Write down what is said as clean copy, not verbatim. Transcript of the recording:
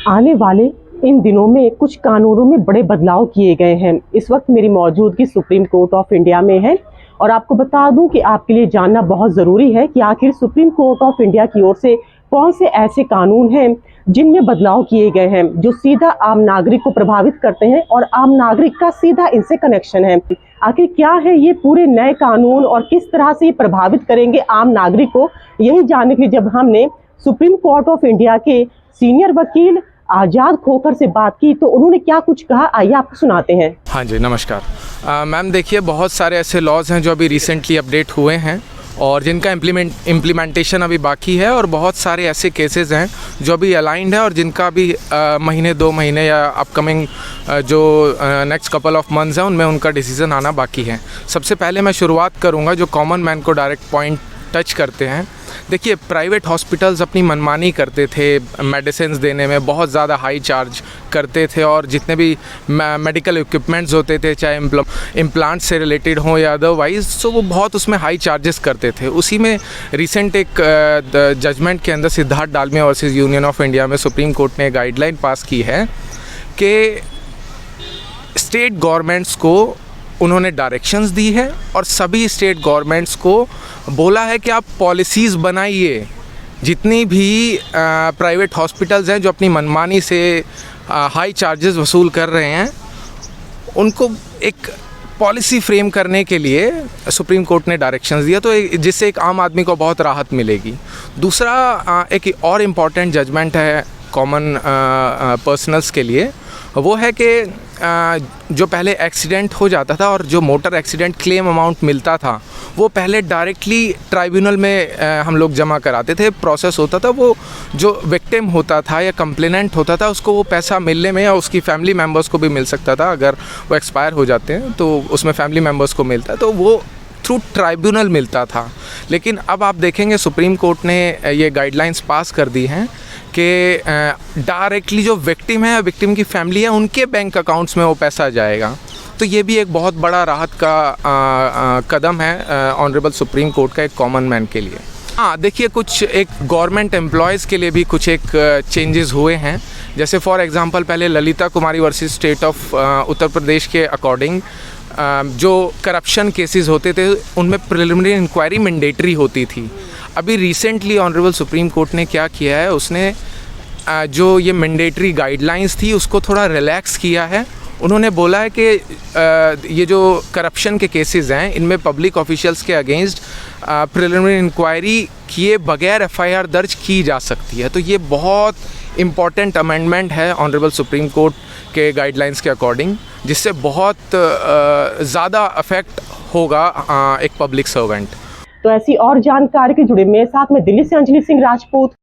आने वाले इन दिनों में कुछ कानूनों में बड़े बदलाव किए गए हैं। इस वक्त मेरी मौजूदगी सुप्रीम कोर्ट ऑफ इंडिया में है और आपको बता दूं कि आपके लिए जानना बहुत ज़रूरी है कि आखिर सुप्रीम कोर्ट ऑफ इंडिया की ओर से कौन से ऐसे कानून हैं जिनमें बदलाव किए गए हैं जो सीधा आम नागरिक को प्रभावित करते हैं और आम नागरिक का सीधा इनसे कनेक्शन है। आखिर क्या है ये पूरे नए कानून और किस तरह से ये प्रभावित करेंगे आम नागरिक को, यही जानने के लिए जब हमने सुप्रीम कोर्ट ऑफ इंडिया के सीनियर वकील आज़ाद खोखर से बात की तो उन्होंने क्या कुछ कहा, आइए आपको सुनाते हैं। हाँ जी, नमस्कार मैम। देखिए, बहुत सारे ऐसे लॉज हैं जो अभी रिसेंटली अपडेट हुए हैं और जिनका इम्प्लीमेंटेशन अभी बाकी है, और बहुत सारे ऐसे केसेस हैं जो अभी अलाइंड है और जिनका अभी महीने 2 महीने या अपकमिंग जो नेक्स्ट कपल ऑफ मंथ्स हैं उनमें उनका डिसीज़न आना बाकी है। सबसे पहले मैं शुरुआत करूँगा जो कॉमन मैन को डायरेक्ट पॉइंट टच करते हैं। देखिए, प्राइवेट हॉस्पिटल्स अपनी मनमानी करते थे, मेडिसिन्स देने में बहुत ज़्यादा हाई चार्ज करते थे, और जितने भी मेडिकल इक्विपमेंट्स होते थे, चाहे इम्प्लांट से रिलेटेड हों या अदरवाइज, तो वो बहुत उसमें हाई चार्जेस करते थे। उसी में रिसेंट एक जजमेंट के अंदर Siddharth Dalmiya versus union of India में सुप्रीम कोर्ट ने गाइडलाइन पास की है कि स्टेट गवर्नमेंट्स को उन्होंने डायरेक्शंस दी है और सभी स्टेट गवर्नमेंट्स को बोला है कि आप पॉलिसीज़ बनाइए। जितनी भी प्राइवेट हॉस्पिटल्स हैं जो अपनी मनमानी से हाई चार्जेस वसूल कर रहे हैं, उनको एक पॉलिसी फ्रेम करने के लिए सुप्रीम कोर्ट ने डायरेक्शंस दिया, तो जिससे एक आम आदमी को बहुत राहत मिलेगी। दूसरा एक और इम्पॉर्टेंट जजमेंट है कॉमन पर्सनल्स के लिए, वो है कि जो पहले एक्सीडेंट हो जाता था और जो मोटर एक्सीडेंट क्लेम अमाउंट मिलता था वो पहले डायरेक्टली ट्राइब्यूनल में हम लोग जमा कराते थे, प्रोसेस होता था। वो जो विक्टिम होता था या कंप्लेनेंट होता था उसको वो पैसा मिलने में, या उसकी फैमिली मेम्बर्स को भी मिल सकता था, अगर वो एक्सपायर हो जाते हैं तो उसमें फैमिली मेम्बर्स को मिलता है, तो वो थ्रू ट्राइब्यूनल मिलता था। लेकिन अब आप देखेंगे सुप्रीम कोर्ट ने ये गाइडलाइंस पास कर दी हैं कि डायरेक्टली जो विक्टिम है, विक्टिम की फैमिली है, उनके बैंक अकाउंट्स में वो पैसा जाएगा। तो ये भी एक बहुत बड़ा राहत का कदम है ऑनरेबल सुप्रीम कोर्ट का एक कॉमन मैन के लिए। हाँ, देखिए, कुछ एक गवर्नमेंट एम्प्लॉयज़ के लिए भी कुछ एक चेंजेस हुए हैं। जैसे फॉर एग्जांपल पहले ललिता कुमारी versus state of Uttar Pradesh के अकॉर्डिंग जो करप्शन केसेस होते थे उनमें प्रिलिमिनरी इंक्वायरी मैंडेटरी होती थी। अभी रिसेंटली ऑनरेबल सुप्रीम कोर्ट ने क्या किया है, उसने जो ये मैंडेटरी गाइडलाइंस थी उसको थोड़ा रिलैक्स किया है। उन्होंने बोला है कि ये जो करप्शन के केसेस हैं इनमें पब्लिक ऑफिशियल्स के अगेंस्ट प्रिलिमिनरी इंक्वायरी किए बगैर एफआईआर दर्ज की जा सकती है। तो ये बहुत इम्पॉर्टेंट अमेंडमेंट है ऑनरेबल सुप्रीम कोर्ट के गाइडलाइंस के अकॉर्डिंग, जिससे बहुत ज़्यादा अफेक्ट होगा एक पब्लिक सर्वेंट। तो ऐसी और जानकारी के जुड़े मेरे साथ में दिल्ली से अंजलि सिंह राजपूत।